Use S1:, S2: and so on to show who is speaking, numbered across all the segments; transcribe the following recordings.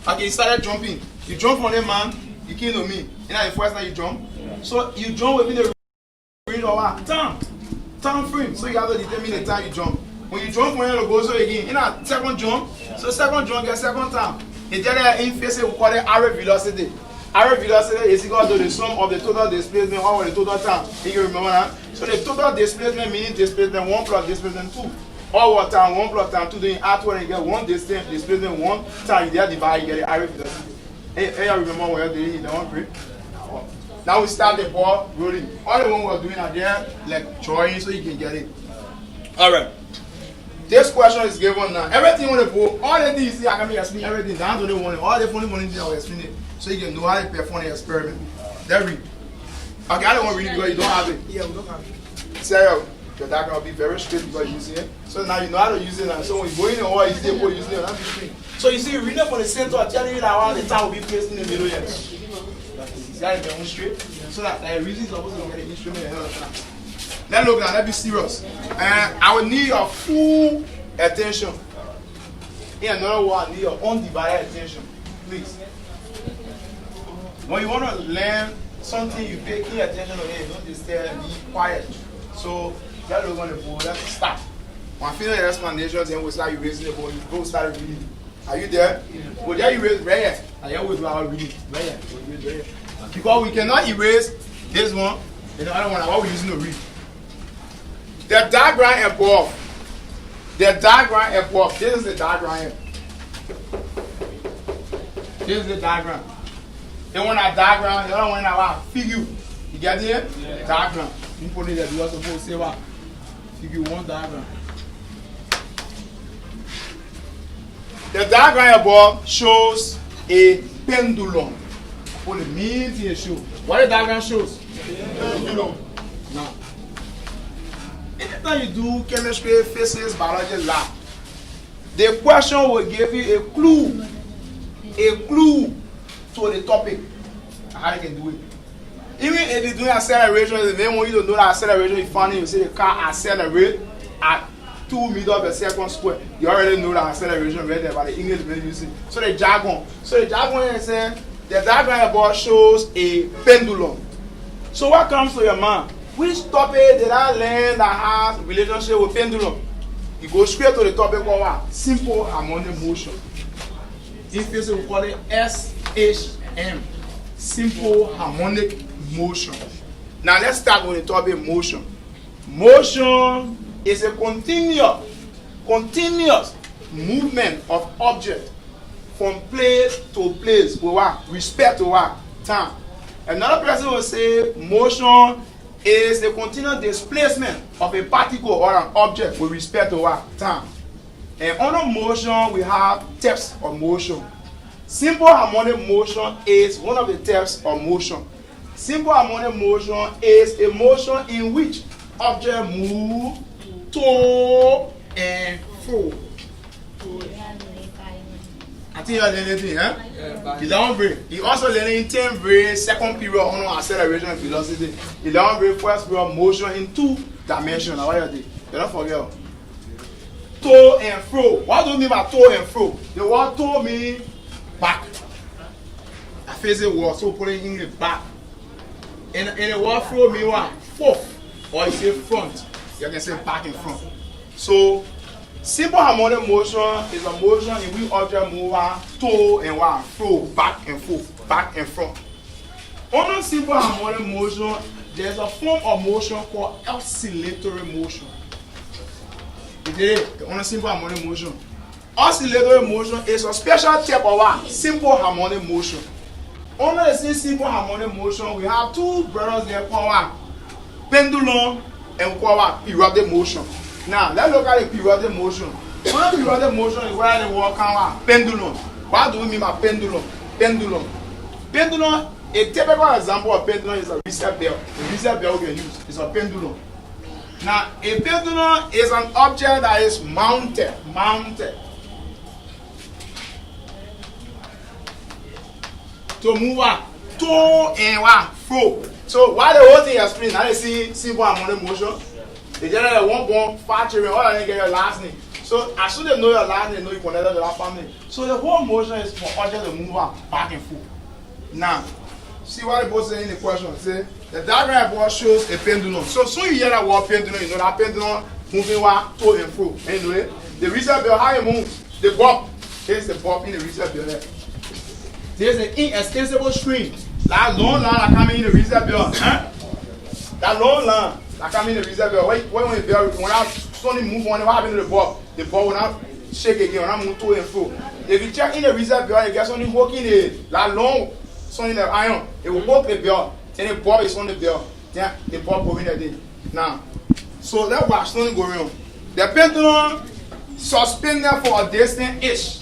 S1: Okay, you started jumping. You jump on them, man. You came to me. You know the first time you jump. So you jump within the range of what? Time frame. So you have to determine the time you jump. When you jump from here to go so again, you know second jump. So second jump get second time. In general interface we call it array velocity. Array velocity is equal to the sum of the total displacement over the total time. You can remember that? So the total displacement means displacement 1 plus displacement 2. Or what time 1 plus time 2, then you add 2 and you get 1 displacement 1 time, you there divide, you get the array velocity. Hey, you remember what you're doing in the one break? Now we start the ball rolling. All the one we're doing are there, like drawing, so you can get it. Alright. This question is given now. Everything on the board, all the things you see, I can explain everything. That's what they want. All the funny things I will explain it. So you can know how to perform the experiment. Then read. Okay, I don't want to read it because you don't have it.
S2: Yeah, we don't have it.
S1: Sarah, your diagram will be very straight because you use it. So now you know how to use it. And so when you go in the hall, you see the use it on that screen. So you see, you read it from the center, telling you that all the time will be placed in the middle here. You got to demonstrate. So that the reason is supposed to get the instrument ahead of time. Let's look now, let's be serious. And I will need your full attention. In another word, I need your undivided attention. Please. When you want to learn something, you pay key attention to it. Don't just stay and be quiet. So let's look on the board. Let's start. When I finish the explanations, then we'll start erasing the board. You go start reading. Are you there? Yeah. Well, there you erase right here. And then we'll do our reading. Right here. We'll erase right here. Because we cannot erase this one and the other one. What we're using to read. The diagram above. The diagram above. This is the diagram here. This is the diagram. The one that diagram, the other one that figure. You get it? Yeah. Diagram. You put it there because you're supposed to say what? Figure 1 diagram. The diagram above shows a pendulum. What it means in the show. What the diagram shows? Pendulum. Now, anytime you do chemistry, physics, biology, lab, the question will give you a clue to the topic, how you can do it. Even if you're doing acceleration, if they want you to know that acceleration is funny, you see the car accelerate at 2 meters per second square. You already know that acceleration right there by the English when you see. So the jargon. Is saying the diagram above shows a pendulum. So what comes to your mind? Which topic did I learn that has relationship with pendulum? You go straight to the topic of what? Simple harmonic motion. In physics we call it SHM. Simple harmonic motion. Now let's start with the topic motion. Motion is a continuous movement of object from place to place with what? Respect to what? Time. Another person will say motion is the continuous displacement of a particle or an object with respect to what? Time. And under motion we have types of motion. Simple harmonic motion is one of the types of motion. Simple harmonic motion is a motion in which object move to and fro. I think you're learning, huh? Yeah, you don't break. You also learning 10 grade, second period on acceleration and velocity. You don't break first period motion in 2 dimensions. Now what you do? You don't forget. To and fro. What do you mean by to and fro? The word to means back. I face the word, so put it in English back. And the word fro means what? Forth. Or you say front. You can say back and front. So simple harmonic motion is a motion in which object move to and what? Fro, back and forth, back and front. Under simple harmonic motion, there's a form of motion called oscillatory motion. On a simple harmonic motion. Oscillatory motion is a special type of what? Simple harmonic motion. Under the same simple harmonic motion, we have 2 brothers there called what? Pendulum and called what? Periodic motion. Now, let's look at the periodic motion. Under periodic motion is where the word comes what? Pendulum. What do we mean by pendulum? Pendulum. Pendulum, a typical example of pendulum is a reset bell. The reset bell we can use is a pendulum. Now, a pendulum is an object that is mounted. To move to and fro. So, why the whole thing is explained? Now, you see simple harmonic motion. They generally one born 5 children, all of them get your last name. So as soon as they know your line, they know you connected to that family. So the whole motion is for object to move back and forth. Now, see what the boss saying in the question. Say the diagram above shows a pendulum. So soon you hear that word pendulum, you know that pendulum moving to and fro. Anyway, the reset bell, how it moves, the bob. Here's the bob in the reset bell there. There's an inextensible string. That long line that coming in the reset bell. That long line that coming in the reset bell. When the bell, when I suddenly move on, what happens to the bob? The bob will not shake again, when I move to and fro. If you check in the reset bell, you get something working in that long, something in the iron, it will work the bell. Then the bob is on the bell. Then the bob going there. Now, so let's watch something going on. The pendulum suspended for a distance-ish.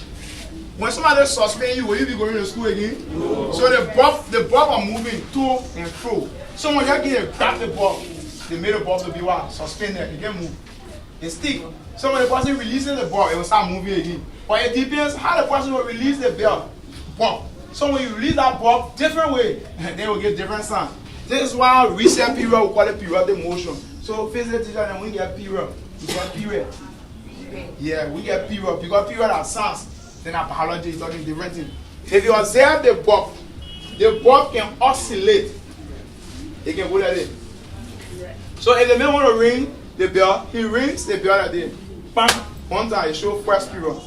S1: When somebody suspend you, will you be going to school again? No. So the bob are moving to and fro. So when you get grab the bob, they made the bob to be what? Suspended. It can move. It stick. So when the person releases the bob, it will start moving again. But it depends how the person will release the bob. So when you release that bob, different way, they will get different sound. This is why reset period, we call it periodic motion. So physics teacher, then we get period. We get period. Yeah, we get period. Because period has sounds. Then our biology is talking different thing. If you observe the bob can oscillate. It can go like this. So if the man want to ring the bell, he rings the bell like this. Bam. One time it show first period.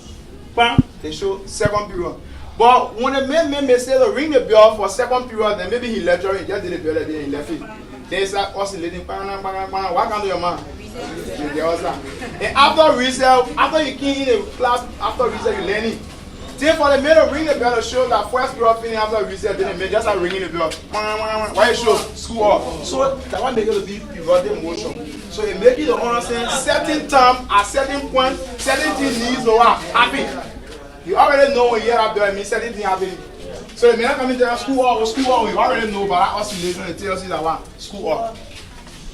S1: Bam. They show second period. But when the man may say to ring the bell for second period, then maybe he left it, he just did the bell like this and he left it. Then it's like oscillating. Bang, bang, bang, bang. What can do your man? And after reset, after you came in the class, after reset you learning. Then for the man to ring the bell to show that first period finish after reset, then the man just start ringing the bell. Why you show school off? So that one make it to be periodic motion. So it make you to understand certain time at certain point, certain things needs to happen. You already know when you hear that bell, it means certain thing happening. So the man coming to school off, you already know about that oscillation. It tells you that what school off.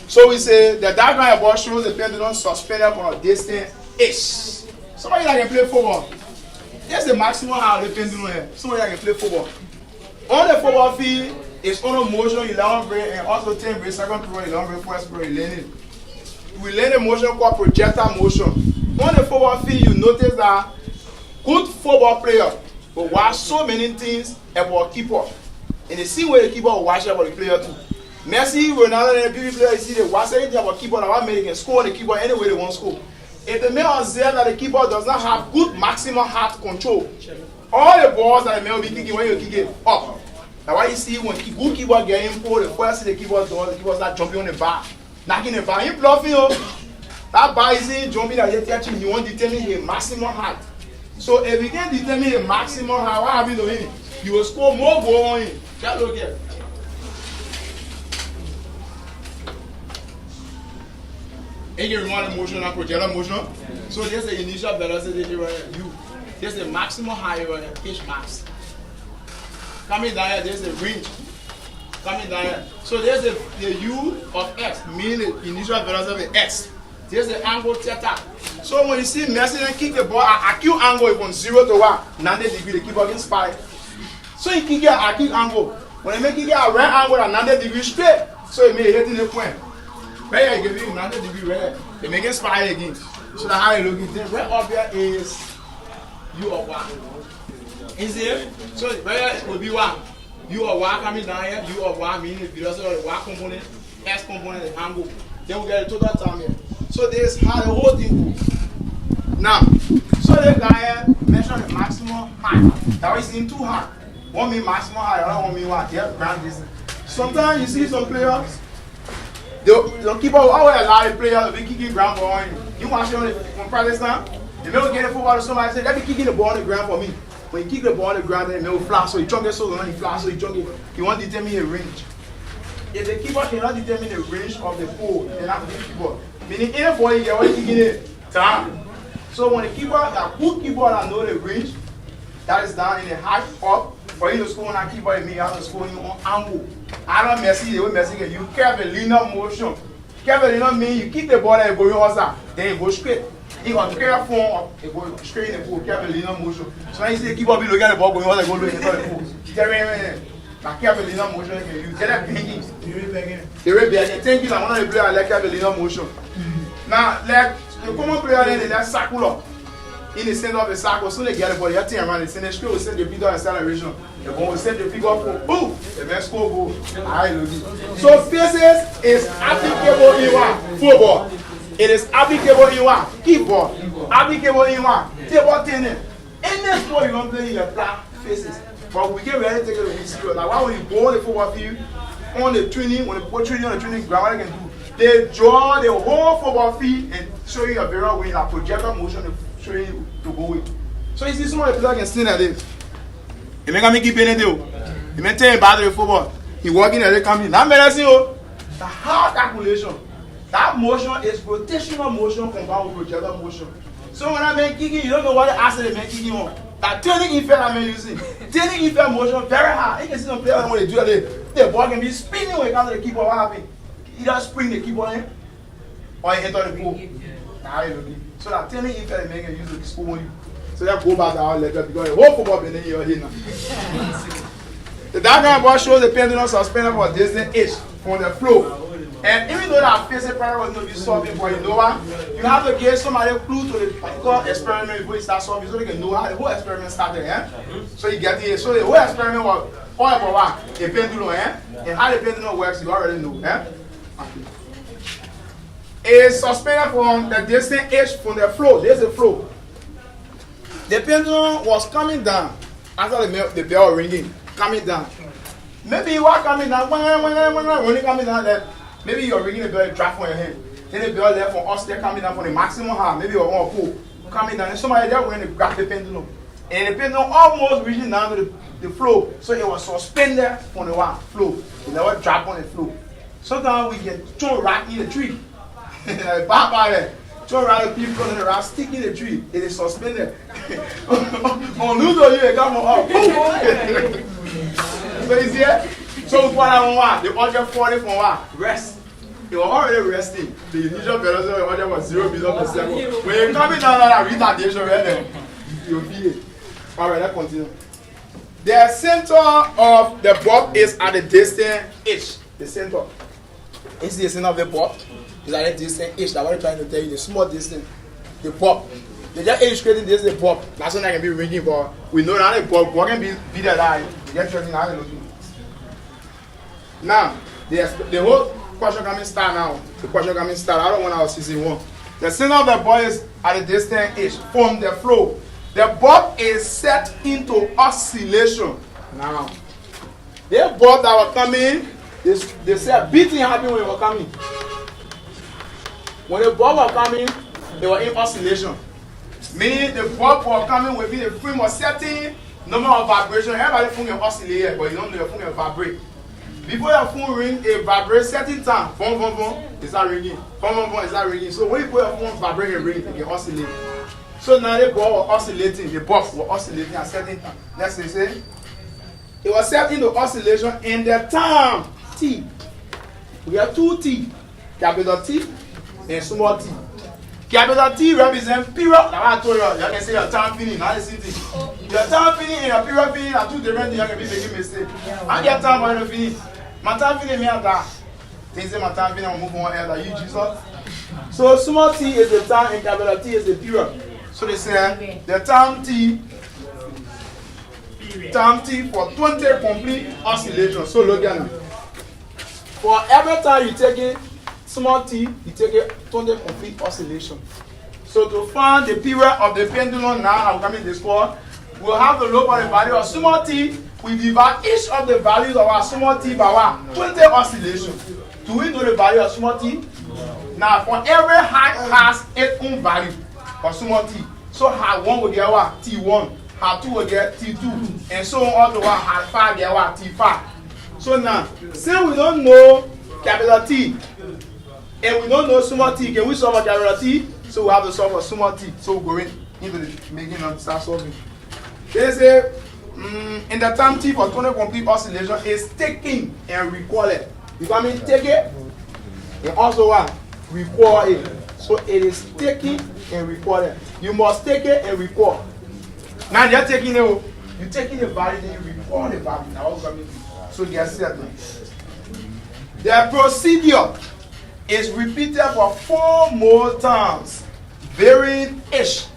S1: So we say the diagram above shows the pendulum suspended for a distance-ish. Somebody that can play football. There's the maximum height of the pendulum here. Somebody that can play football. On the football field, it's on a motion 11 grade and also 10 grade, second period, 11 grade, first period, learning. We learn a motion called projectile motion. On the football field, you notice that good football player will watch so many things about keeper. And the same way the keeper will watch about the player too. Messi, Ronaldo, and the PV player, you see, they watch anything about keeper that one man can score on the keeper any way they want to score. If the man observe that the keeper does not have good maximum heart control, all the balls that the man will be kicking when you kick it up. That's why you see when good keeper get in pull, the first thing the keeper does, the keeper start jumping on the bar, knocking the bar. He bluffing, that bar isn't jumping that you're touching, he won't determine his maximum height. So if you can determine his maximum height, what happens to him? You will score more goals on him. Just look here. And you remember the motion and projectile motion? So there's the initial velocity here, u. There's the maximum height here, h max. Coming down here, there's the range. Coming down here. So there's the u of x, meaning the initial velocity of x. There's the angle theta. So when you see Messi and kick the ball at acute angle from 0 to 90 degrees, the keeper gets spy. So he kick it at acute angle. When they make it at right angle at 90 degrees straight, so it may hit in the point. Right here, give you 90 degrees right here. They make it spy again. So that's how you look at it. Right up here is u of y. Is it? So right here will be y. U of y coming down here. U of y meaning the velocity of the y component, x component, the angle. Then we get the total time here. So this is how the whole thing goes. Now, so this guy here measure the maximum height. That is in two height. One mean maximum height, other one mean what? Yeah, ground distance. Sometimes you see some players, the keeper will always allow the player to be kicking ground ball on you. You watch it on practice now. The man will get the football to somebody and say, let me kicking the ball on the ground for me. When you kick the ball on the ground, then the man will flash. So he jump it so long, he flash, so he jump it. He won't determine a range. If the keeper cannot determine the range of the pole, then that's the keeper. Meaning anybody get what kicking it down. So when the keeper, that good keeper that know the range, that is down in the height up, for you to score on that keeper, it means you have to score on angle. I don't Messi, the way Messi get, you curvilinear motion. Curvilinear means you kick the ball and it goes outside, then it goes straight. You got to curve form, it goes straight in the pool, curvilinear motion. So when you see the keeper be looking at the ball going outside, go look into the pool. That curvilinear motion you can use. Get that banging. The way they think is one of the players like curvilinear motion. Now, like the common player then that's circular. in the center of the circle, so they get it, but you're turning around, the screw will send the big acceleration. The ball will send the big up, boom, the next score goal. So phases is applicable in what? Football. It is applicable in what? Keyboard. Applicable in what? Table tennis. Any sport you want to play, you apply phases. But we get ready to take it with serious. Like why when you go on the football field, on the training, when they put training on the training ground, what they can do? They draw the whole football field and show you a variable way, like projector motion to show you to go with. So you see some of the people can stand at this. He make keep any deal. He may tell you about the football. He walking and they come in. That means the hard calculation. That motion is rotational motion combined with projector motion. So when I make kicking, you don't know what the acid they make kicking on. That turning effect I'm using. Turning effect motion very hard. You can see some players when they do that, the ball can be spinning when it comes to the keeper. What happens? Either spring the keeper in or you enter the goal. So that turning effect they make and use to score you. So that go back to our letter because the whole football been in your head now. The diagram above shows the pendulum suspended for distant H from the flow. And even though that physics problem was not be solving for you know what? You have to give somebody a clue to the particular experiment before you start solving so they can know how the whole experiment started. So you get it. So the whole experiment was all about what? A pendulum, and how the pendulum works, you already know. It's suspended from the distant H from the flow. There's the flow. The pendulum was coming down after the bell ringing, coming down. Maybe you are coming down, when you coming down there. Maybe you're ringing the bell, you drop on your hand. Then the bell left from us, they're coming down from the maximum height. Maybe you're on a pole, coming down. And somebody there went to grab the pendulum. And the pendulum almost reaching down to the flow. So it was suspended from the flow. It never dropped on the flow. Sometimes we get thrown right in the tree. Throw around the people in the rock, stick in the tree. It is suspended. On Ludo, you come up. So you see it? So what I want, the other 40 from what? Rest. You are already resting. The initial velocity of the other was 0 meters per second. When you're coming down that retardation right there, you'll feel it. Alright, let's continue. The center of the bob is at the distant H. The center. Is the center of the bob. It's at the distant H. That's what I'm trying to tell you. The small distance. The bob. They just illustrating this the bob. That's when I can be ringing, but we know that the bob can be the line. You get tracing how to do. Now, the whole question coming start now. The question coming start. I don't want our season 1. The center of the bob is at a distant H from the flow. The bob is set into oscillation. Now, the bob that was coming, they said beating happened when it was coming. When the bob was coming, they were in oscillation. Meaning the bob was coming within the frame of certain number of vibration. Everybody phone can oscillate, but you don't know your phone can vibrate. Before your phone ring, it vibrates certain time. Boom, boom, boom, it's not ringing. Boom, boom, boom, it's not ringing. So when you put your phone vibrate and ring, it can oscillate. So now the ball was oscillating, the box was oscillating at certain time. Let's say, it was set into oscillation in the time T. We have 2 T, capital T and small t. Capital T represents period. Like I told you, you can say your time finish, not the same thing. Your time finish and your period finish are 2 different things. You can be making mistakes. I get time for you to finish. My time finish me at that. Things say my time finish, I'll move on ahead like you, Jesus. So small t is the time and capital T is the period. So they say the time t for 20 complete oscillations. So look at it. For every time you take it, small t, you take it 20 complete oscillation. So to find the period of the pendulum now, I'm coming this far, we'll have to look at the value of small t. We divide each of the values of our small t by what? 20 oscillations. Do we know the value of small t? Now, for every height has its own value for small t. So height 1 will get what? T1. Height 2 will get T2. And so on all the way, height 5 get what? T5. So now, since we don't know capital T, and we don't know small t, can we solve a capital T? So we have to solve a small t. So we're going into the making and start solving. They say, in the time t for 20 complete oscillation is taking and recalling. You got me? Take it and also what? Recall it. So it is taking and recalling. You must take it and recall. Now you're taking it, you're taking the value, then you recall the value. Now what's coming? So they are certain. The procedure is repeated for 4 more times, varying H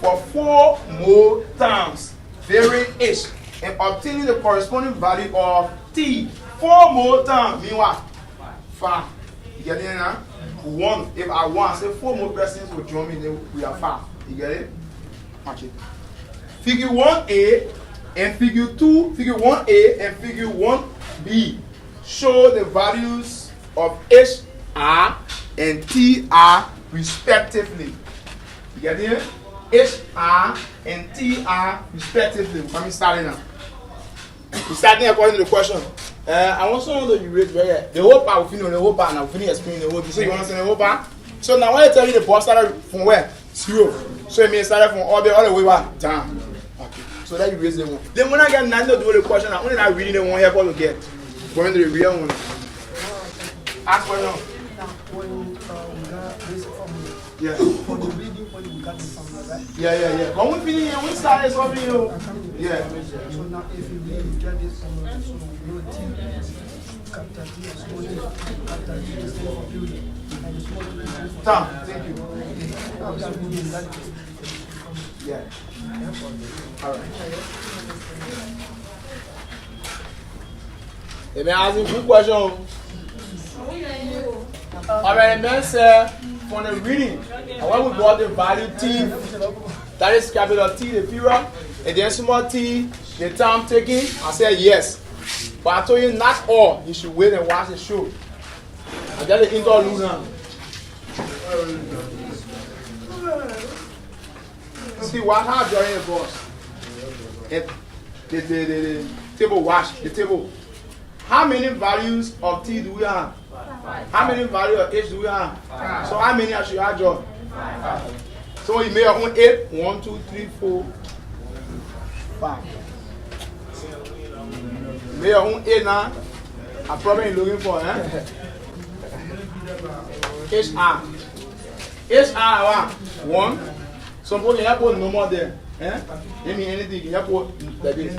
S1: for 4 more times, varying h, and obtaining the corresponding value of t. 4 more times, mean what? 5. You get it now? One. If I want, say 4 more persons will join me, then we are 5. You get it? Okay. Figure 1a and figure 2, figure 1a and figure 1b show the values of HR and TR respectively. You get it? HR and TR respectively. Let me start it now. We're starting according to the question. I want someone to erase where the whole part will finish, the whole part, and I'll finish explaining the whole thing. So you understand the whole part? So now when I tell you the boss started from where? 0. So it means started from all the way back down. Okay. So that you raise the one. Then when I get 9 to do the question, I'm only not reading the one here for to get. Going to the real one. Ask for now.
S2: When we got this formula.
S1: Yeah.
S2: For the reading, when we got the formula, right?
S1: Yeah. When we finish here, we started something new. Yeah.
S2: So now if you read, you get this formula, so no T, capital T, and small t, capital T is for building. And the small t is for
S1: Tom, thank you.
S2: after reading that.
S1: Yeah. All right. If I ask you a good question. Alright, man said from the reading, and when we got the value t, that is capital T, the period, and then small t, the time taken, I said yes. But I told you not all, you should wait and watch the show. I got the interlude now. See what how drawing the boss. The table wash, the table. How many values of t do we have? How many values of h do we have? So how many should I draw? So you may have 8. 1, 2, 3, 4, 5. You may have 8 now. I'm probably looking for HR. HR 1. Some people can put no more there. It mean anything. You can put like this.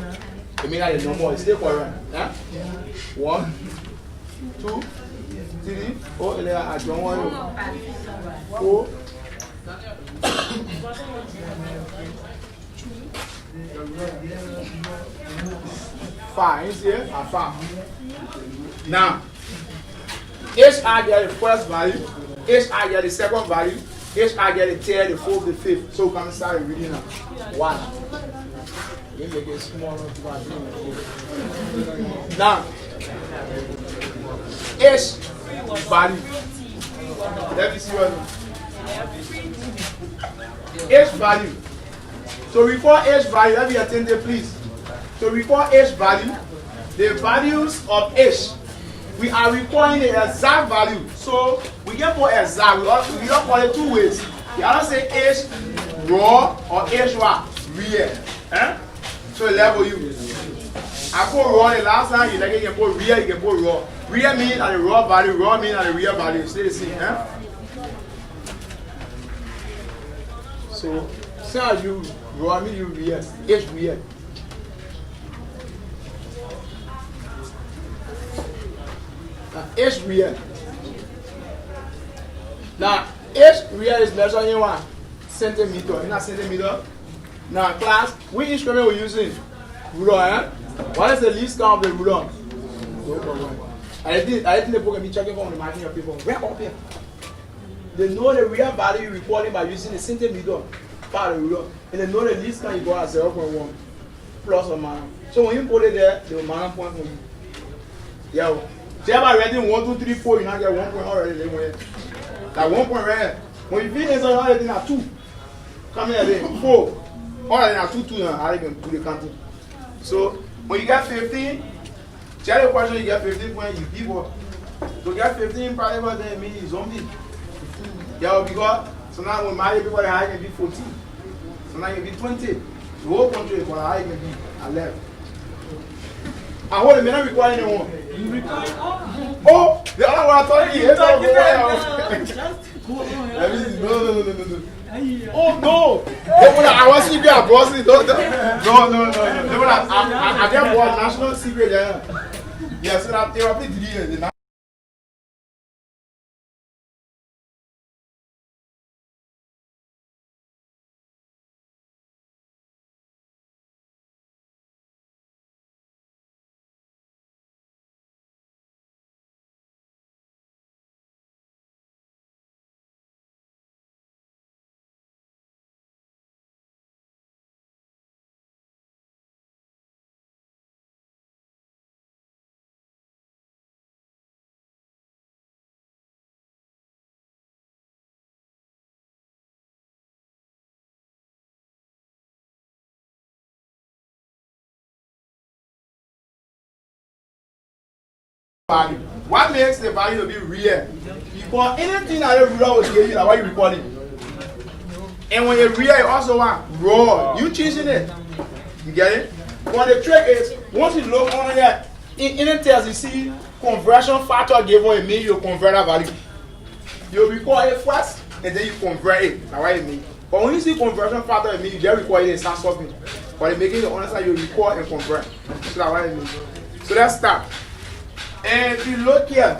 S1: It means that no more. It's still correct. 1, 2, 3, 4. I don't want you. 4. 5. You see it? 5. Now, HR get the first value. HR get the second value. HR get the third, the fourth, the fifth. So we can start reading now. 1. You make it smaller. Now, H value. Let me see what H value. So before H value, let me attend there, please. So before H value, the values of H, we are requiring the exact value. So we can put exact. We don't call it 2 ways. You don't say H raw or H what? Real. So level you. I put raw the last time, you can put real, you can put raw. Real means at the raw value, raw means at the real value. Stay the same. So say as you raw means you real. H real. H real. Now H real is measured in what? Centimeter. In a centimeter. Now class, which instrument we're using? Ruler. What is the least count of the ruler? I think the book can be checking from the margin of people. Where up here? They know the real value you reporting by using the centimeter part of the ruler. And they know the least count you go at 0.1 plus or minus. So when you put it there, they will minus point for you. Yeah. So if I read 1, 2, 3, 4, you now get 1 point already. That 1 point right here. When you finish everything at 2. Come here then. 4. Alright, now 2 now. I can do the counting. So when you get 15, tell the question you get 15 points, you people. To get 15 probably then means you zombie. Yeah, because so now when marry people, the high can be 14. So now you can be 20. The whole country for the high can be 11. I hold a minute require anyone.
S3: You record
S1: Oh, the other one I told you. No. Oh no! I was secret boss. No. They were I get national secret. Yes, they were 3 years. value. What makes the value to be real? Because anything that the ruler will give you, like what you recording. And when you real, you also want raw. You choosing it. You get it? But the trick is, once you look on that, in the test, you see conversion factor given, it means you convert that value. You record it first, and then you convert it. That's what it means. But when you see conversion factor, it means you just record it and start solving. But it making the honest you record and convert. So that's what it means. So let's start. And if you look here,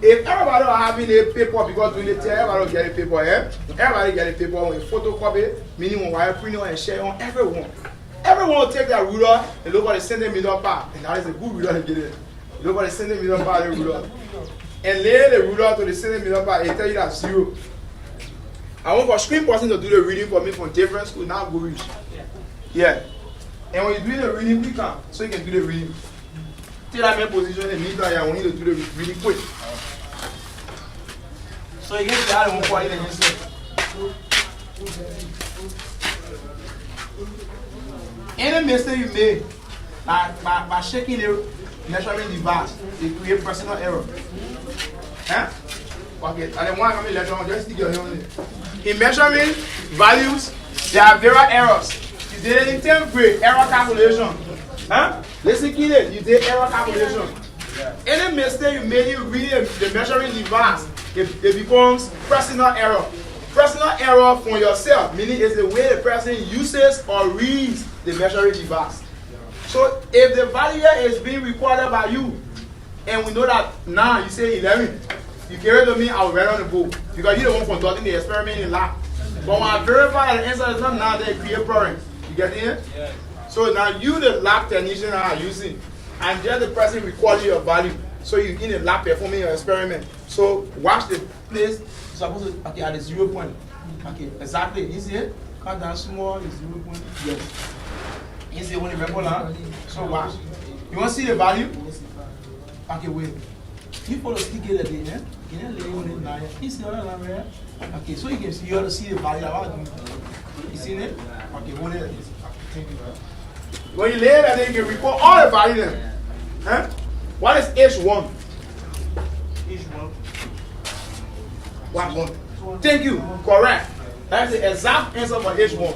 S1: if everybody are having a paper, because when they tell everybody get a paper, everybody get a paper on a photocopy, meaning when wire print and share on everyone. Everyone will take their ruler and look at the centimeter part, and that is a good ruler to get it. Look at the centimeter part of the ruler. And lay the ruler to the centimeter part and tell you that 0. I want for screen person to do the reading for me from different schools, now go reach. Yeah. And when you're doing the reading, we can, so you can do the reading. Take that main position and meantime, I want you to do the reading quick. So you get the other one for it and yourself. Any mistake you make by shaking the measuring device, it creates personal error. Huh? Okay, and then one coming later on, just stick your hand on it. In measuring values, there are various errors. You did it in 10th grade, error calculation. Huh? Listen, kid, you did error calculation. Any mistake you made in reading the measuring device, it becomes personal error. Personal error from yourself, meaning it's the way the person uses or reads the measuring device. So if the value is being recorded by you, and we know that now you say 11, you carry to me, I'll write on the book, because you're the one conducting the experiment in lab. But when I verify that the answer is not now, they create problems. You get it? Yes. So now you, the lab technician, are using, and just the person recording your value. So you in the lab performing your experiment. So watch the place. Supposed to, okay, at the 0 point. Okay, exactly. You see it? Cut down small, is 0 point. Yes. You see when you remember now? So watch. You want to see the value? Okay, wait. You follow stick it again, eh? You know, lay on it now. You see all that? Okay, so you can see, you have to see the value. You see it? Okay, hold it. When you lay it, then you can record all the value then. Huh? What is H1? H1. What? Thank you. Correct. That's the exact answer for H1.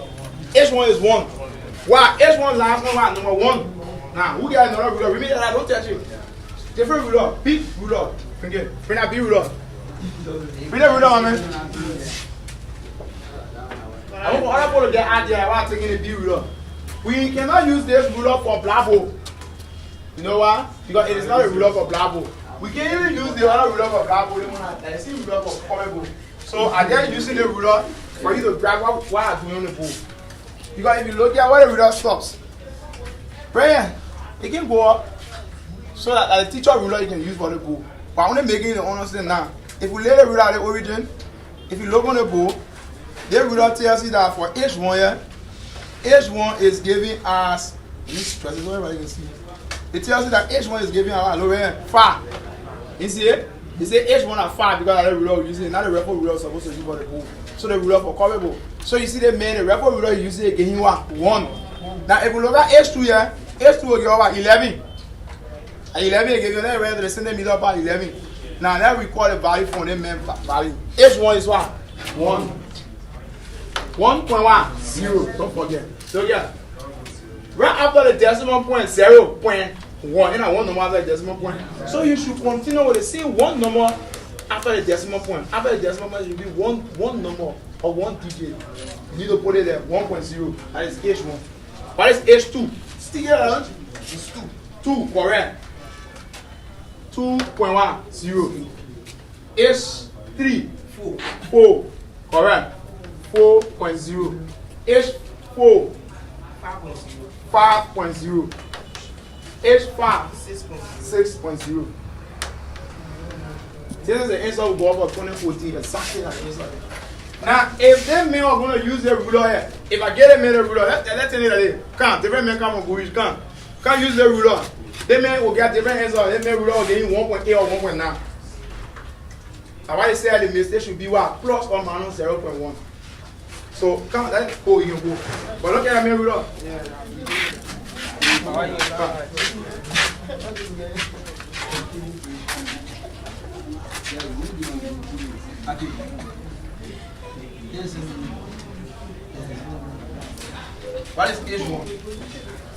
S1: H1 is 1. Why? H1 last number, number 1. Now, who got another ruler? Remember that I don't touch it. Different ruler. Big ruler. Bring that big ruler. Bring that ruler, man. I want other people to get out there while taking the big ruler. We cannot use this ruler for Blabo. You know why? Because it is not a ruler for Blabo. We can't even use the other ruler for Blabo. There is a ruler for Comebo. So I just using the ruler for you to grab what I'm doing on the board. Because if you look at where the ruler stops, Brian, it can go up so that the teacher ruler you can use for the board. But I'm only making it understand now. If we lay the ruler at the origin, if you look on the board, the ruler tells you that for H1 here, H1 is giving us, let me so everybody can see. It tells you that H1 is giving us 5. You see it? It says H1 at 5 because the ruler using not the reference ruler supposed to use for the board. So the ruler for coverable. So you see the man, the reference ruler using it giving 1. Now if we look at H2 here, H2 will give about 11. And 11 will give you that rather than send them about 11. Now let's record the value from the main value. H1 is what? 1. 1.1 0. Don't forget. So yeah. Right after the decimal point 0.1, and I want number after the decimal point. So you should continue with the same one number after the decimal point. After the decimal point, it should be one number or one digit. You need to put it there 1.0. That is H1. What is H2? Still here, it's 2. 2, correct. 2.10. H3, 4, correct. 4.0. H4, 5.0. H5, 6.0. This is the answer we got for 2014. Exactly that answer. Now, if them men are going to use the ruler here, if I get a man a ruler, let's tell you that they can't. Different men come and go, can't use the ruler. Them men will get different answer. Them men ruler will get 1.8 or 1.9. Now, why they say the mistake should be what? Plus or minus 0.1. So, come, let's go, you can go. But look at the man ruler. What is H1?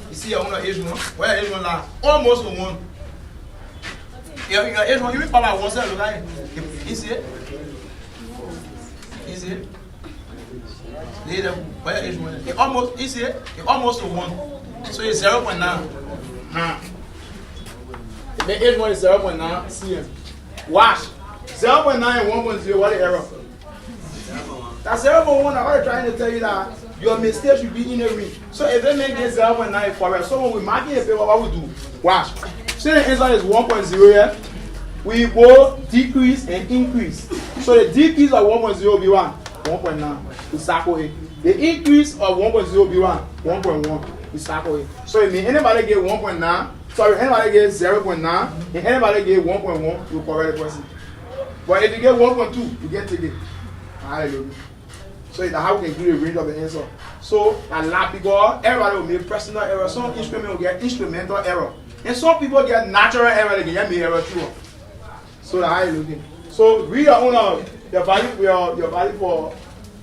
S1: You see your own H1? Where H1 now? Almost to 1. You got H1, you will call out 1 cell, look at it. You see it? You see it? Where H1? It almost, you see it? It almost to 1. So it's 0.9. The H1 is 0.9 cm. Watch. 0.9 and 1.0, what is the error? That's 0.1. I'm already trying to tell you that your mistake should be in a ring. So if they make this 0.9 correct, someone will mark it a paper, what we do? Watch. So the answer is 1.0 here. We go decrease and increase. So the decrease of 1.0 will be 1.9. We circle it. The increase of 1.0 will be 1.1. We circle it. So it means anybody get 1.9. Sorry, anybody get 0.9 and anybody get 1.1, you correct the person. But if you get 1.2, you get ticket. Hallelujah. So that's how we can do the range of the answer. So a lot of people, everybody will make personal error. Some instrument will get instrumental error. And some people get natural error, they get me error too. So that's how you looking. So read your own your value your value for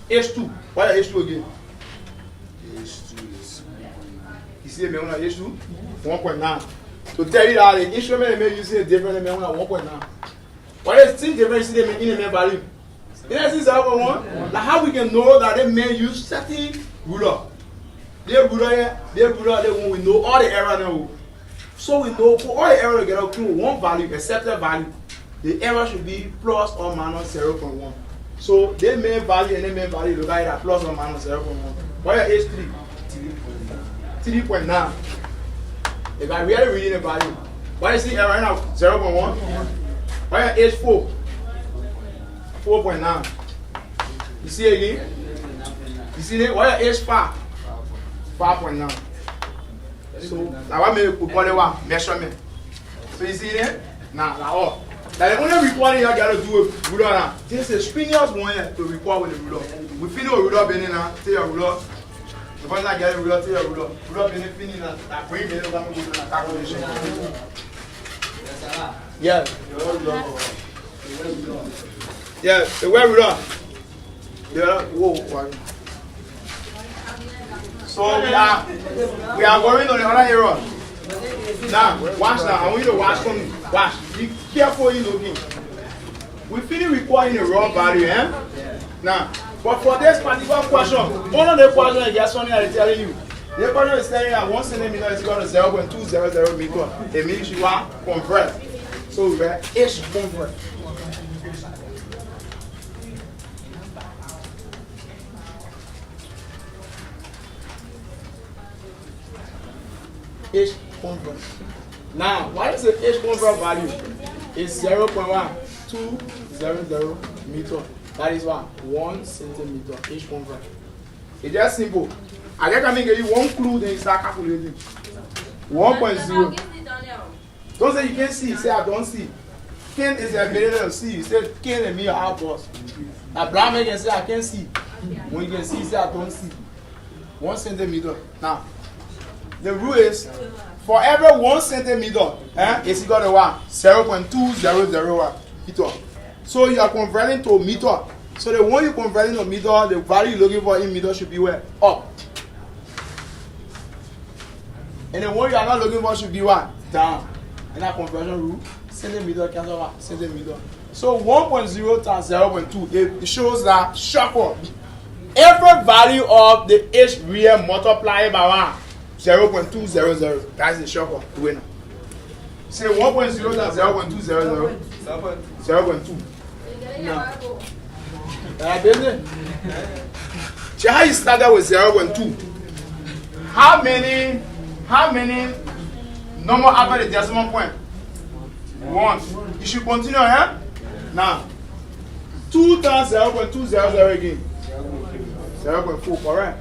S1: H2. What is H2 again?
S3: H2 is
S1: You see me on H2? 1.9. To tell you that the instrument may use it different than 1.9. What is the difference in the value? You know, this is one. Like how we can know that they may use certain ruler. They ruler here, they when we know all the error now. So we know for all the error to get up to one value, accepted value, the error should be plus or minus 0.1. So they may value and they may value look at that plus or minus 0.1. What is H3? 3.9. If I really reading the value, what is the error now? 0.1. What is H4? 4.9. You see again? You see that? What is H5? 5.9. So now what make we call it what? Measurement. So you see that? Now all. Now the only recording you gotta do with ruler now. This is a strenuous one here to record with the ruler. We finish with ruler bending now. Take your ruler. The person that get a ruler, take your ruler. Ruler bending finish now. That bring bending over to the calculation. Yeah. Yeah, the way ruler. Yeah, whoa. So we are going on the other area. Now, watch now. I want you to watch for me. Watch. Be careful in looking. We finish recording the raw value, eh? Now, but for this particular question, one of the questions is just something I'm telling you. The question is telling you that 1 centimeter is equal to 0.200 meter. It means you are convert. So we are H convert. H convert. Now, what is the H convert value? It's 0.1200 meter. That is what? 1 centimeter. H convert. It's just simple. I just can give you one clue, then you start calculating. 1.0. Don't say you can't see. Say I don't see. Ken is the ability to see. You say Ken and me are our boss. A blind man can say I can't see. When you can see, say I don't see. 1 centimeter. Now, the rule is for every 1 centimeter, it's equal to what? 0.200 meter. So you are converting to meter. So the one you're converting to meter, the value you're looking for in meter should be where? Up. And the one you are not looking for should be what? Down. In that conversion rule, centimeter cancel what? Centimeter. So 1.0 times 0.2, it shows that shuffle. Every value of the H real multiplied by what? 0.200. That's the shuffle. Winner. Say 1.0 times 0.200. 0.2. No. See how you started with 0.2. How many number after the decimal point? 1. You should continue here. Now 2 times 0.200 again. 0.4, correct?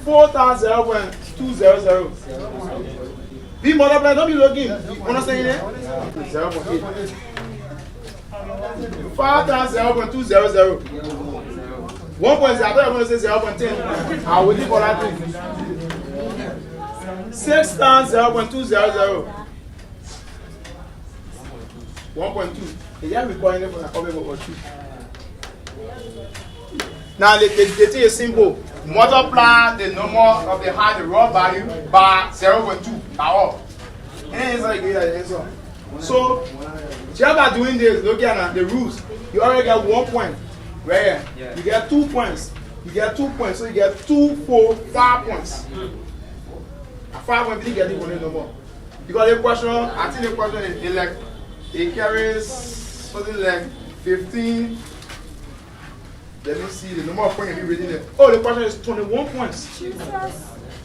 S1: 4 times 0.200. Be multiplied, don't be looking. You understand it? 0.8. 5 times 0.200. 1.0, I thought I was going to say 0.10. I will leave for that thing. 6 times 0.200. 1.2. They just recording it from a copy or two. Now the thing is simple. Multiply the number of the high, the raw value by 0.2 power. And it's like the answer. So just by doing this, look at the rules. You already get 1 point. Right here. You get 2 points. You get 2 points. So you get 2, 4, 5 points. 5 points, you get it for no more. Because the question, I think the question is like it carries something like 15. Let me see the number of points you reading there. Oh, the question is 21 points. Jesus.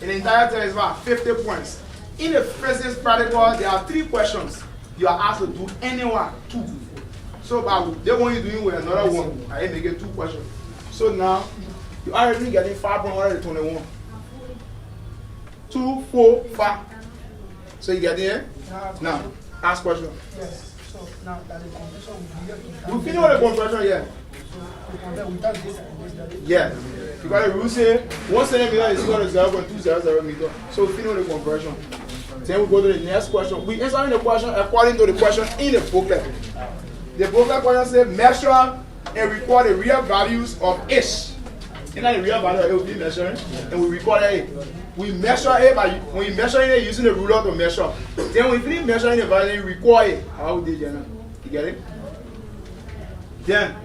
S1: In the entire term is about 50 points. In the physics practical, there are 3 questions. You are asked to do anyone 2. So but they want you doing with another one. I make it 2 questions. So now you already getting 5 points out of the 21. 2, 4, 5. So you get it? Now, ask question.
S2: Yes. So now that the conversion will be
S1: We finish with the compression, yeah.
S2: we compare without this and this that.
S1: Yeah. Because the rule say 1 centimeter is equal to 0.200 meter. So we finish with the conversion. Then we go to the next question. We answer the question according to the question in the booklet. The booklet question says measure and record the real values of H. You know the real value of it will be measuring, and we record it. We measure it by when we measure it using the ruler to measure. Then we finish measuring the value, we record it. How we did it? You get it? Then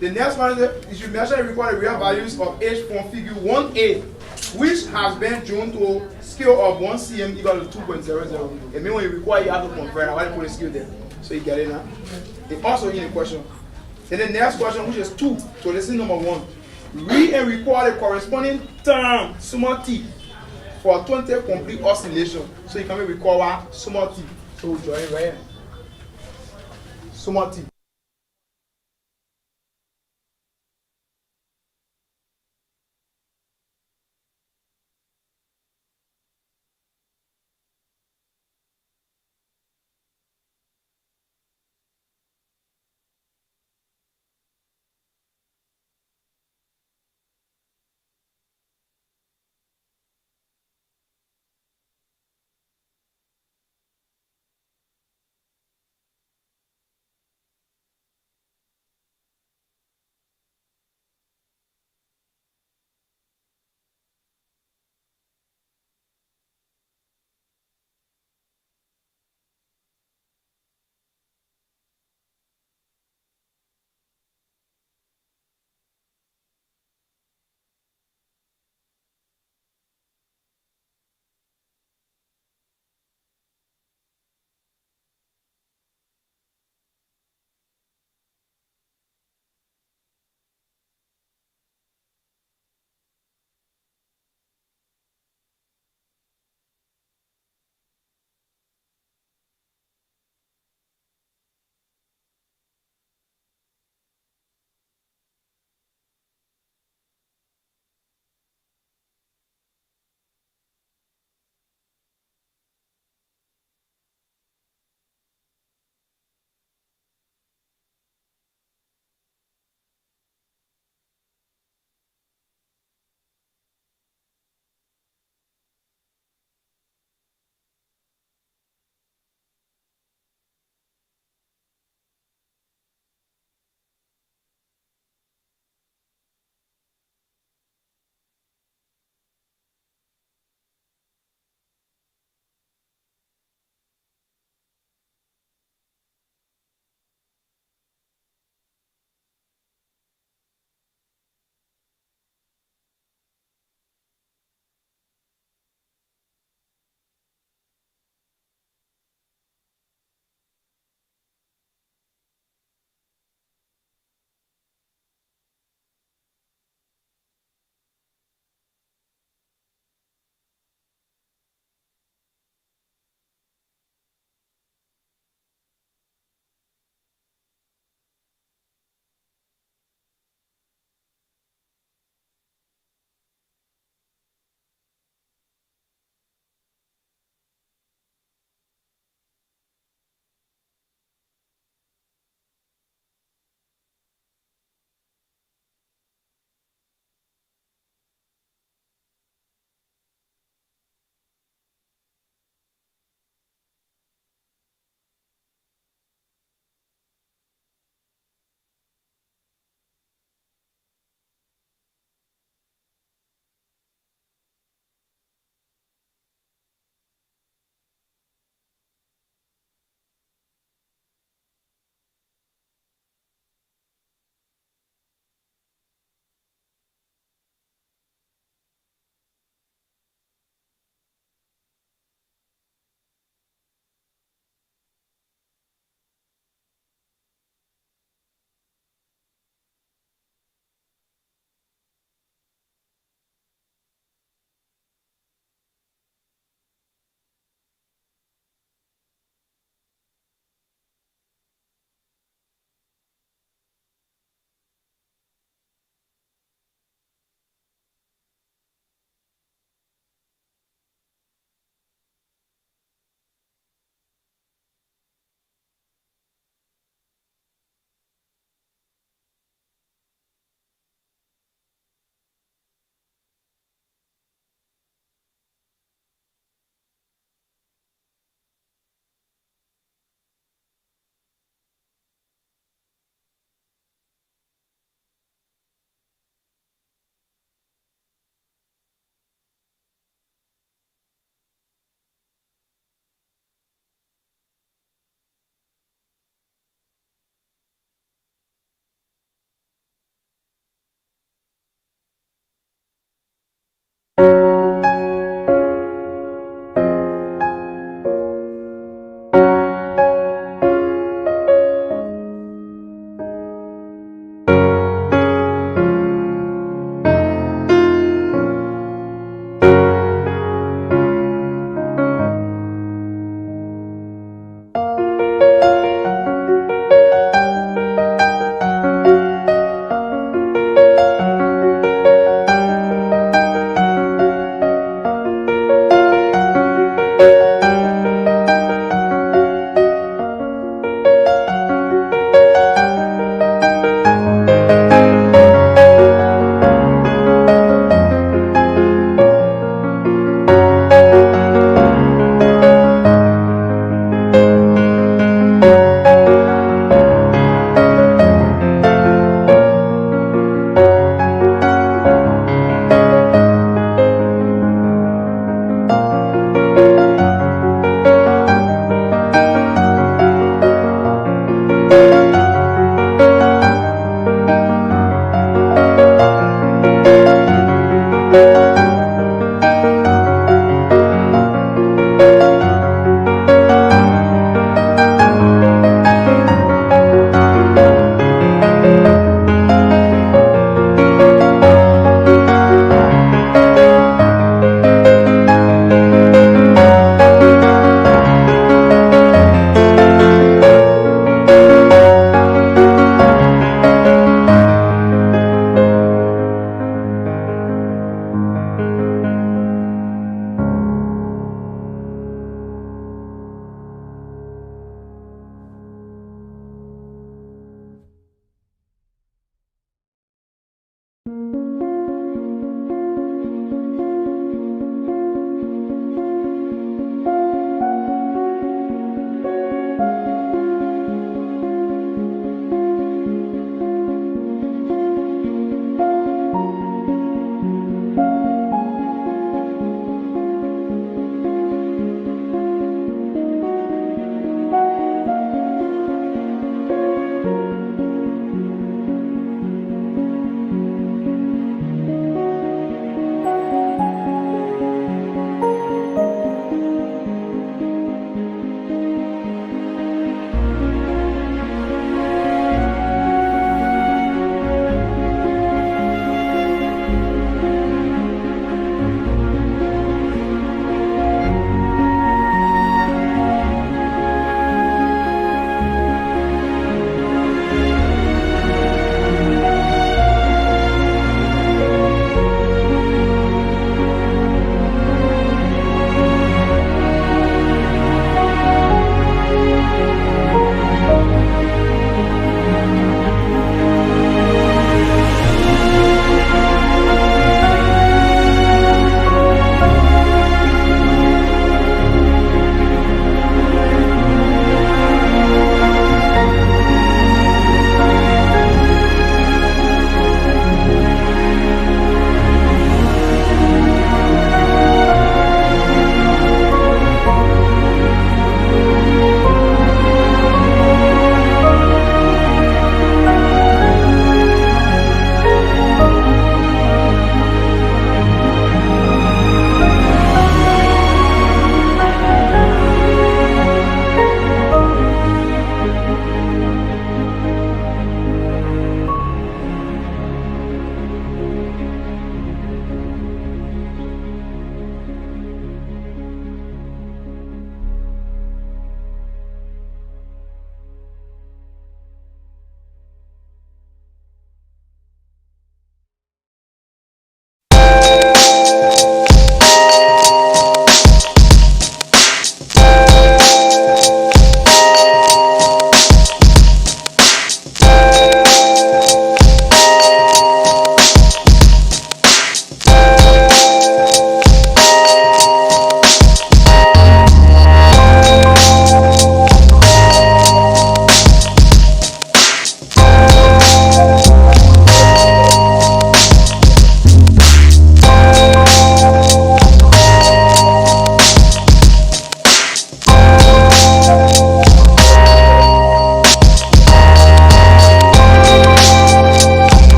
S1: the next one is you should measure and record the real values of H from figure 1A, which has been drawn to a scale of 1 cm equal to 2.00. It means when you record, you have to convert. I want to put a scale there. So you get it now? It also in the question. Then the next question, which is 2. So this is number 1. Read and record the corresponding term, small t, for 20 complete oscillation. So you can record small t. So we'll join right here. Small t.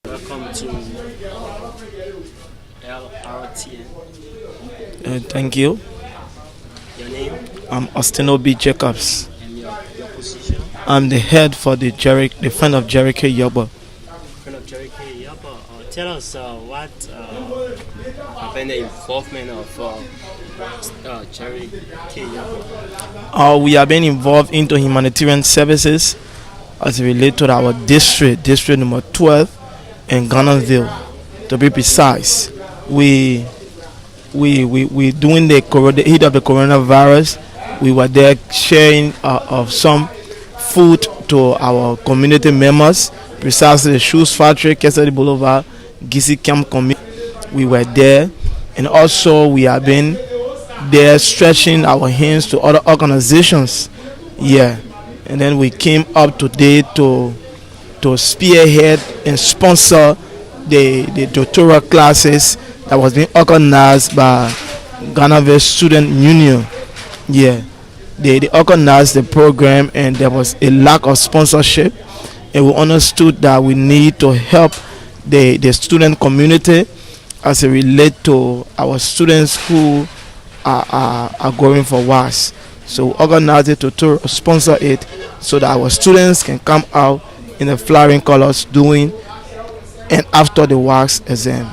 S4: Welcome to Lrtn.
S5: Thank you.
S4: Your name
S5: I'm Austin O.B. Jacobs.
S4: and your position.
S5: I'm the head for the friend of Jericho Yoba.
S4: Friend of Jericho Yaba. Tell us what have been the involvement of Jericho Yaba.
S5: We have been involved into humanitarian services as it relates to our district number 12 in Ghannaville. To be precise, we during the heat of the coronavirus, we were there sharing of some food to our community members, precisely the shoes factory, Kesedi Boulevard, Gisi Camp community. We were there, and also we have been there stretching our hands to other organizations. Yeah, and then we came up today to spearhead and sponsor the tutorial classes that was being organized by Ghannaville Student Union. Yeah, they organized the program, and there was a lack of sponsorship, and we understood that we need to help the student community as it relates to our students who are going for WAS. So we organized it to sponsor it so that our students can come out in the flying colors doing and after the WAS exam.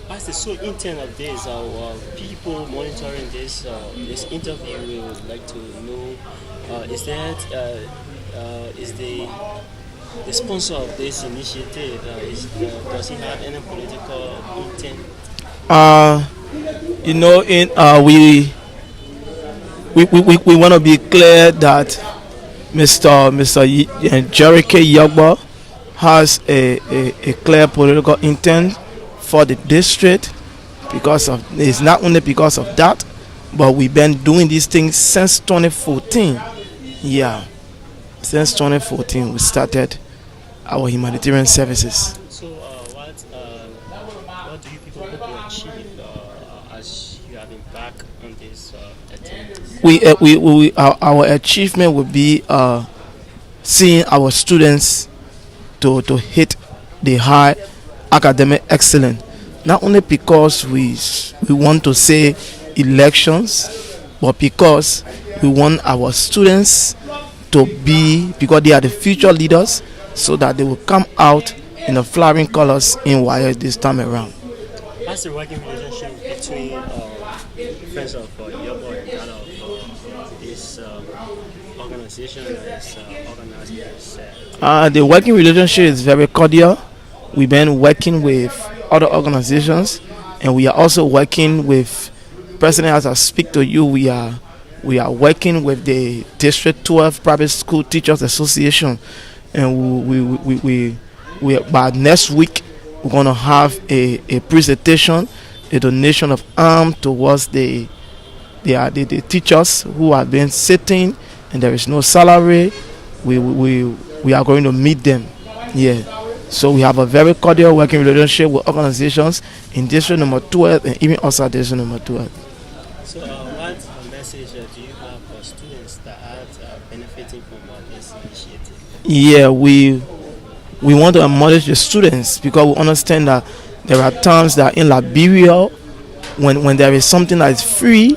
S4: As the so intent of this, people monitoring this interview, we would like to know: is the sponsor of this initiative? Does he have any political intent?
S5: We want to be clear that Mr. Jericho Yagba has a clear political intent for the district, because of it's not only because of that, but we've been doing these things since 2014. Yeah, since 2014 we started our humanitarian services.
S4: So, what do you people hope to achieve as you have been back on this attempt?
S5: Our achievement would be seeing our students to hit the high academic excellence, not only because we want to say elections, but because we want our students to be, because they are the future leaders, so that they will come out in the flowering colors in Wire this time around.
S4: How's the working relationship between friends of your boy and that of this organization that is organized this?
S5: The working relationship is very cordial. We've been working with other organizations, and we are also working with. Personally, as I speak to you, we are working with the District 12 Private School Teachers Association, and we by next week we're gonna have a presentation, a donation of arm towards the teachers who have been sitting and there is no salary. We are going to meet them. Yeah. So we have a very cordial working relationship with organizations in district number 12 and even outside district number 12.
S4: So, what message do you have for students that are benefiting from this initiative?
S5: Yeah, we want to admonish the students, because we understand that there are times that in Liberia, when there is something that is free,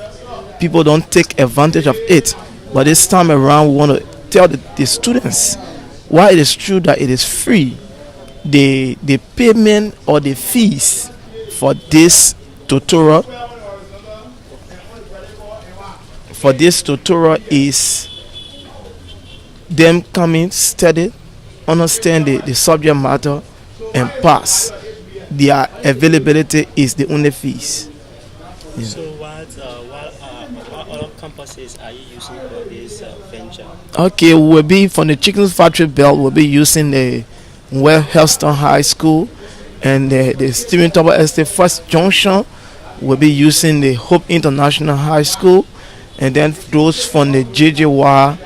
S5: people don't take advantage of it. But this time around, we want to tell the students why it is true that it is free. The payment or the fees for this tutorial is them coming, study, understand the subject matter, and pass. Their availability is the only fees. Yeah.
S4: So, what other campuses are you using for this venture?
S5: Okay, we'll be from the chicken factory belt. We'll be using the Helston High School, and the Stephen Tubber Estate First Junction. We'll be using the Hope International High School, and then those from the JJY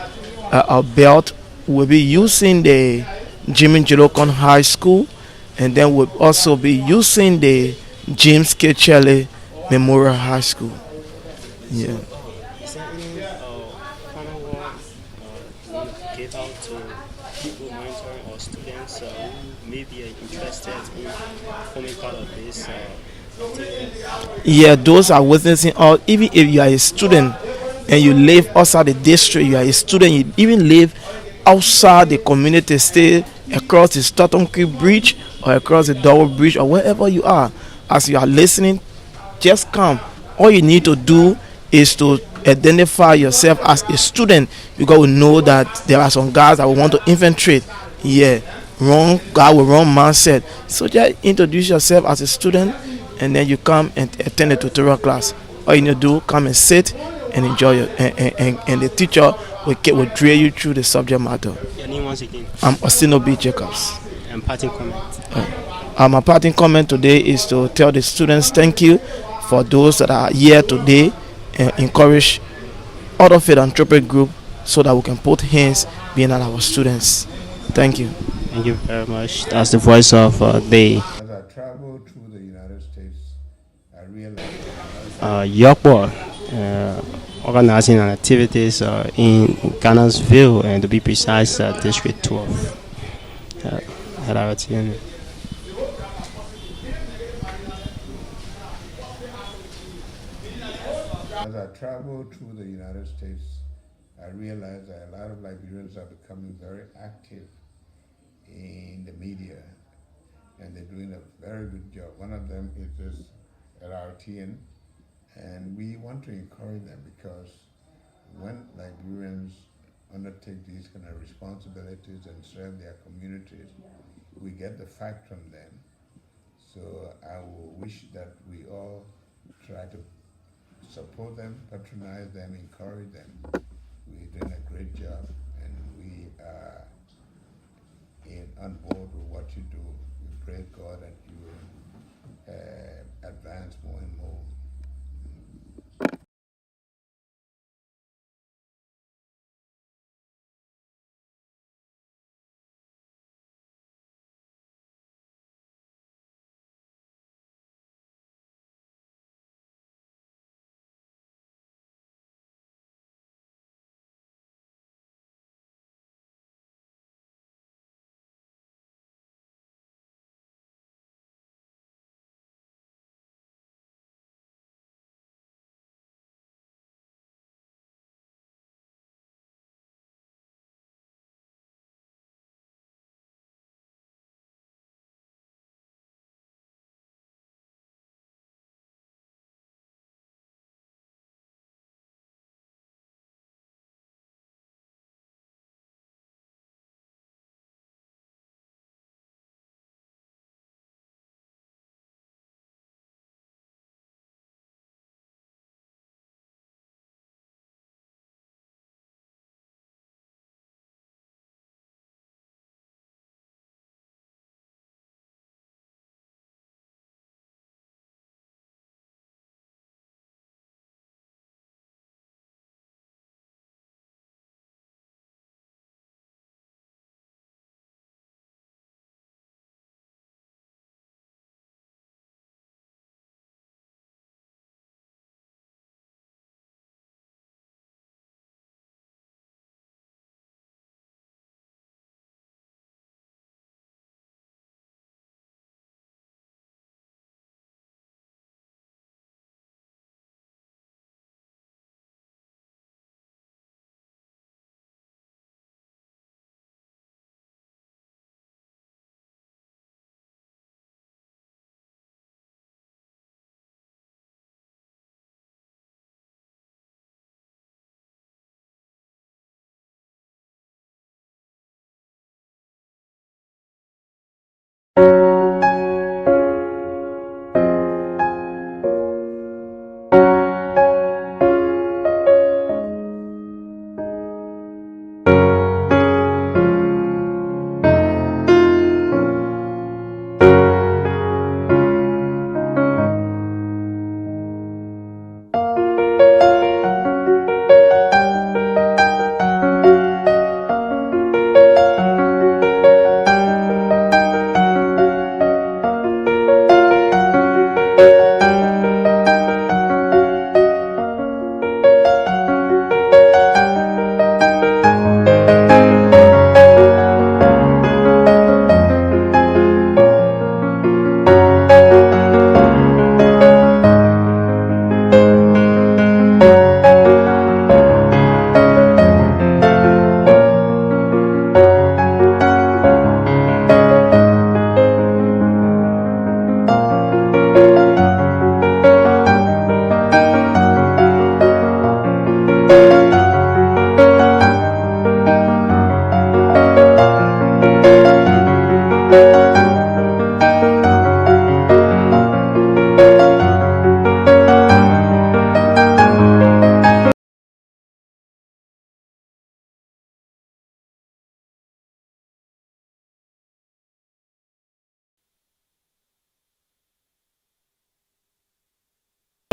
S5: belt will be using the Jimmy Jilokon High School, and then we'll also be using the James K. Shelley Memorial High School. Yeah.
S4: Is there any final word you give out to people monitoring or students who may be interested in forming part of this activity?
S5: Yeah, those are witnessing all. Even if you are a student and you live outside the district, you are a student, you even live outside the community, stay across the Stoughton Creek Bridge or across the Double Bridge or wherever you are, as you are listening, just come. All you need to do is to identify yourself as a student, because we know that there are some guys that will want to infiltrate. Yeah, wrong guy with wrong mindset. So just introduce yourself as a student, and then you come and attend the tutorial class. All you need to do, come and sit and enjoy it, and the teacher will drill you through the subject matter.
S4: Your name once again?
S5: I'm Ostino B. Jacobs.
S4: And parting comment.
S5: My parting comment today is to tell the students thank you for those that are here today, and encourage other philanthropic group so that we can put hands behind our students. Thank you.
S4: Thank you very much. That's the voice of the
S3: As I travel through the United States, I realized
S4: Yokbo organizing activities in Ghana'sville, and to be precise, District 12. Lrtn.
S3: as I travel through the United States, I realize that a lot of Liberians are becoming very active in the media, and they're doing a very good job. One of them is this Lrtn, and we want to encourage them, because when Liberians undertake these kind of responsibilities and serve their communities, we get the fact from them. So I will wish that we all try to support them, patronize them, encourage them. We're doing a great job, and we are on board with what you do. We pray God that you will advance more and more.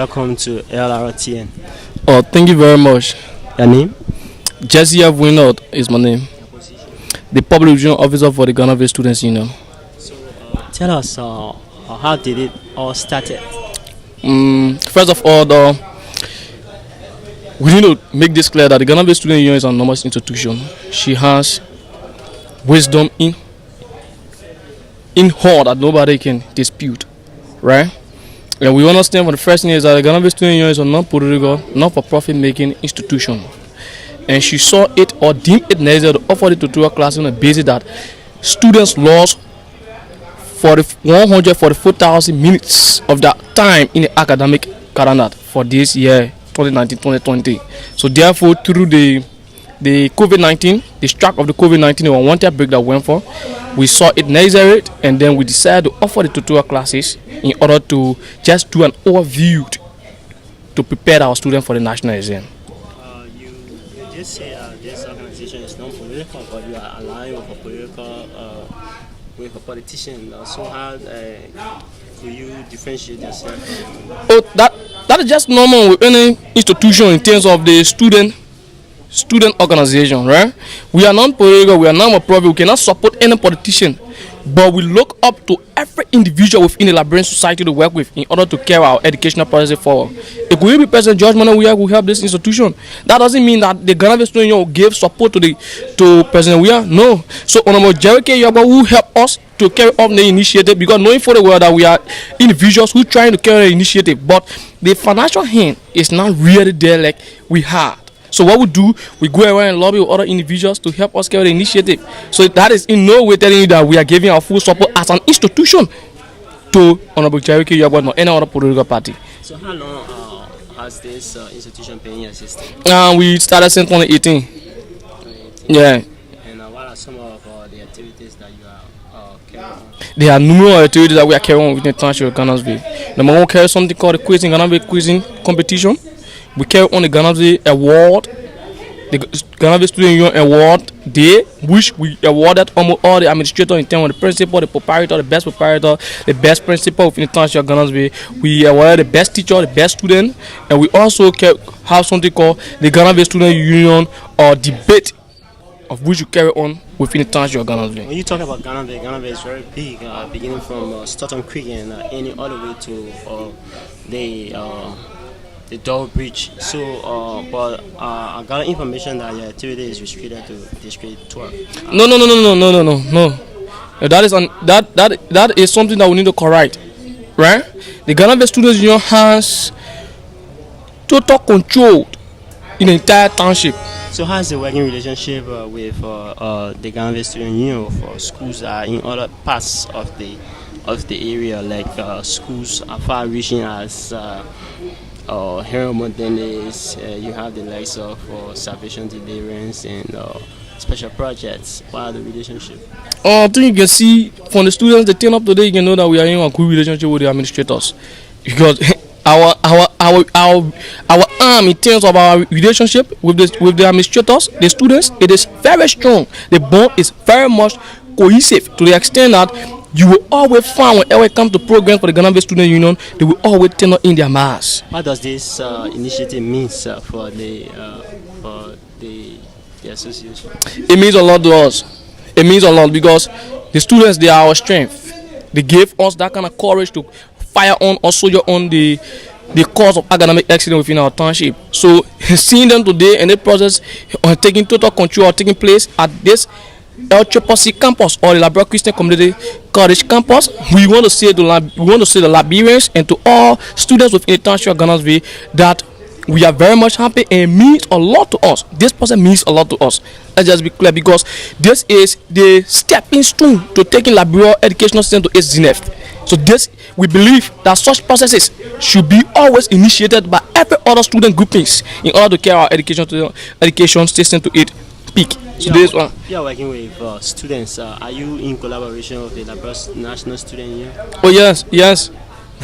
S4: Welcome to Lrtn.
S6: Oh, thank you very much.
S4: Your name?
S6: Jesse F. Winod is my name. The Public Relations Officer for the Ghana Based Students Union.
S4: So tell us how did it all started?
S6: First of all, we need to make this clear that the Ghana Based Student Union is an enormous institution. She has wisdom in her that nobody can dispute, right? And we understand for the first thing is that the Ghana Based Student Union is a non-political, not-for-profit making institution. And she saw it or deemed it necessary to offer the tutorial class on the basis that students lost 144,000 minutes of their time in the academic calendar for this year 2019-2020. So therefore, through the COVID-19, the strike of the COVID-19, the unwanted break that went for, we saw it necessary, and then we decided to offer the tutorial classes in order to just do an overview to prepare our students for the national exam.
S4: You just say this organization is non-political, but you are aligned with a political, with a politician. So how will you differentiate yourself?
S6: Oh, that is just normal with any institution in terms of the student organization, right? We are non-political, we are non-profit, we cannot support any politician, but we look up to every individual within the Liberian society to work with in order to carry our educational policy forward. If we be President George Manneh Weah will help this institution, that doesn't mean that the Ghana Based Student Union will give support to President Weah. No. So Honorable Jerry K. Yaba will help us to carry on the initiative, because knowing for the world that we are individuals who trying to carry the initiative, but the financial hand is not really there like we had. So what we do, we go around and lobby with other individuals to help us carry the initiative. So that is in no way telling you that we are giving our full support as an institution to Honorable Jerry K. Yaba or any other political party.
S4: So how long has this institution been in your system?
S6: We started since 2018. Yeah.
S4: And what are some of the activities that you are carrying on?
S6: There are numerous activities that we are carrying on within the township of Ghana's. Number one, carry something called the Ghana competition. We carry on the Ghana Award, the Ghana Student Union Award Day, which we awarded almost all the administrators in terms of the principal, the proprietor, the best principal within the township of Ghana. We awarded the best teacher, the best student, and we also have something called the Ghana Student Union or debate, of which you carry on within the township of Ghana.
S4: When you talk about Ghana is very big, beginning from Stoughton Creek and any other way to the Dole Bridge. So, but I got information that your activity is restricted to District 12.
S6: No. That is something that we need to correct, right? The Ghana Students Union has total control in the entire township.
S4: So how is the working relationship with the Ghana Student Union for schools in other parts of the area, like schools are far reaching as Herod Dennis, you have the likes of Salvation Deliverance and special projects. What are the relationship?
S6: I think you can see from the students that turn up today, you can know that we are in a good relationship with the administrators, because our arm in terms of our relationship with the administrators, the students, it is very strong. The bond is very much cohesive to the extent that you will always find whenever it comes to programs for the Ghana Based Student Union, they will always turn up in their mass.
S4: What does this initiative mean for the association?
S6: It means a lot to us. It means a lot because the students, they are our strength. They gave us that kind of courage to fire on or soldier on the cause of academic excellence within our township. So seeing them today and the process taking total control or taking place at this Lrtn campus or the Liberal Christian Community College campus, we want to say the Liberians and to all students within the township of Ghana's that we are very much happy and it means a lot to us. This person means a lot to us. Let's just be clear, because this is the stepping stone to taking Liberia educational system to its zenith. So this, we believe that such processes should be always initiated by every other student groupings in order to carry our education system to its peak. So this one.
S4: You are working with students. Are you in collaboration with the Liberia National Student Union?
S6: Oh yes.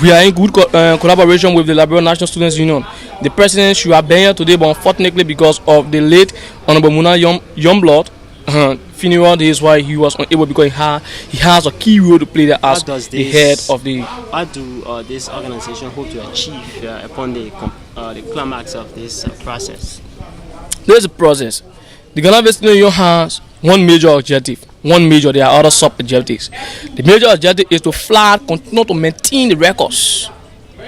S6: We are in good collaboration with the Liberia National Students Union. The president should have been here today, but unfortunately, because of the late Honorable Muna Youngblood funeral. This is why he was unable, because he has a key role to play there as the head of the.
S4: What do this organization hope to achieve upon the climax of this process?
S6: There's a process. The Ghana West Union has one major objective. There are other sub-objectives. The major objective is to continue to maintain the records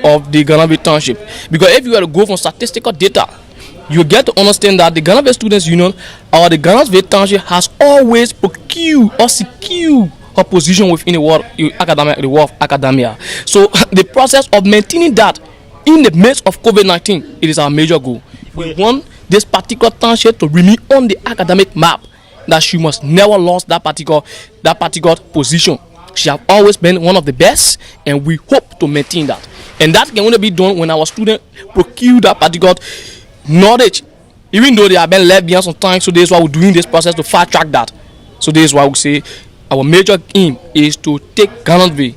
S6: of the Ghana West Township. Because if you were to go from statistical data, you get to understand that the Ghana West Students Union or the Ghana West Township has always procured or secured her position within the world of academia. So the process of maintaining that in the midst of COVID-19, it is our major goal. We want this particular township to remain on the academic map, that she must never lose that particular position. She has always been one of the best, and we hope to maintain that. And that can only be done when our students procure that particular knowledge, even though they have been left behind sometimes. So this is why we're doing this process to fast track that. So this is why we say our major aim is to take Ghana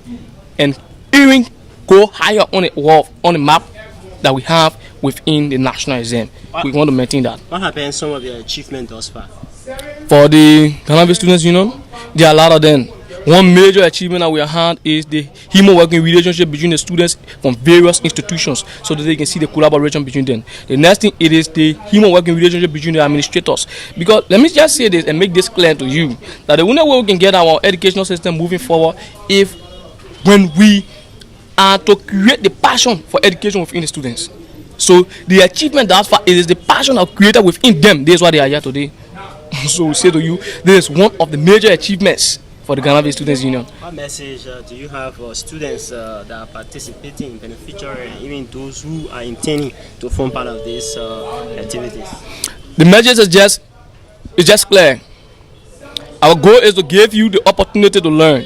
S6: and even go higher on the map that we have within the national exam. We want to maintain that.
S4: What have been some of your achievements thus far?
S6: For the Ghana Students Union, there are a lot of them. One major achievement that we have had is the human working relationship between the students from various institutions, so that they can see the collaboration between them. The next thing, it is the human working relationship between the administrators. Because let me just say this and make this clear to you, that the only way we can get our educational system moving forward if when we are to create the passion for education within the students. So the achievement thus far, it is the passion of created within them. This is why they are here today. So we say to you, this is one of the major achievements for the Ghana Students Union.
S4: What message do you have for students that are participating in beneficiary, and even those who are intending to form part of these activities?
S6: The message is just clear. Our goal is to give you the opportunity to learn.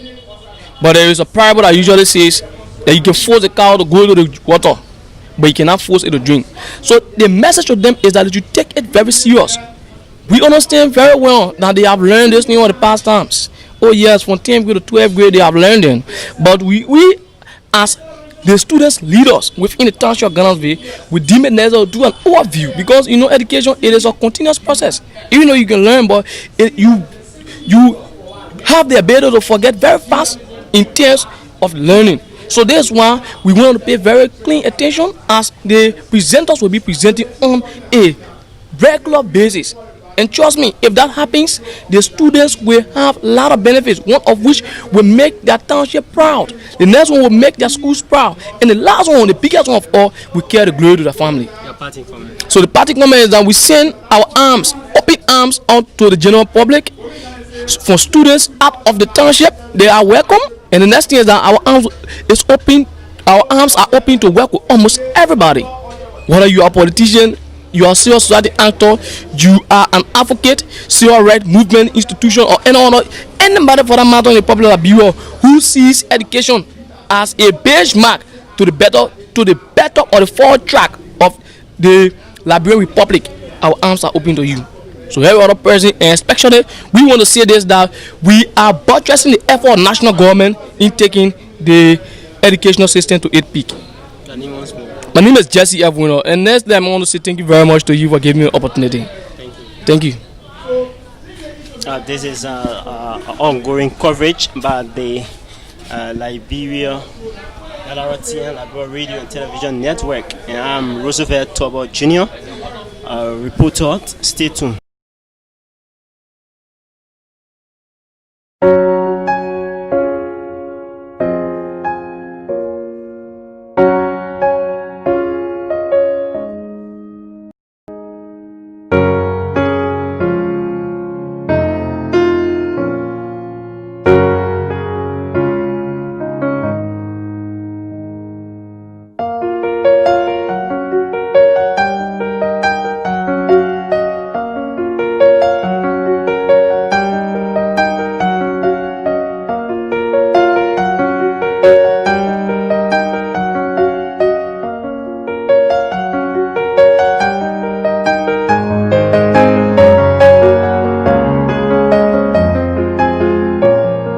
S6: But there is a parable that usually says that you can force a cow to go to the water, but you cannot force it to drink. So the message to them is that you take it very serious. We understand very well that they have learned this thing over the past times. Oh yes, from 10th grade to 12th grade they have learned them. But we as the students leaders within the township of Ghana, we deem it necessary to do an overview, because education, it is a continuous process. Even though you can learn, but you have the ability to forget very fast in terms of learning. So that's why we want to pay very clean attention, as the presenters will be presenting on a regular basis. And trust me, if that happens, the students will have a lot of benefits, one of which will make their township proud. The next one will make their schools proud. And the last one, the biggest one of all, will carry the glory to the family.
S4: Your parting comment.
S6: So the parting comment is that we send our arms, open arms, out to the general public. For students out of the township, they are welcome. And the next thing is that our arms are open to work with almost everybody. Whether you are a politician, you are a civil society actor, you are an advocate, civil rights movement institution, or anybody for that matter in the popular bureau who sees education as a benchmark to the better or the forward track of the Liberian Republic, our arms are open to you. So every other person, and especially we want to say this, that we are buttressing the effort of national government in taking the educational system to its peak. My name is Jesse Abuno, and next time I want to say thank you very much to you for giving me an opportunity. Thank you.
S4: This is ongoing coverage by the Liberia Lrtn, Liberia Radio and Television Network, and I'm Roosevelt Tobo Jr., reporter. Stay tuned.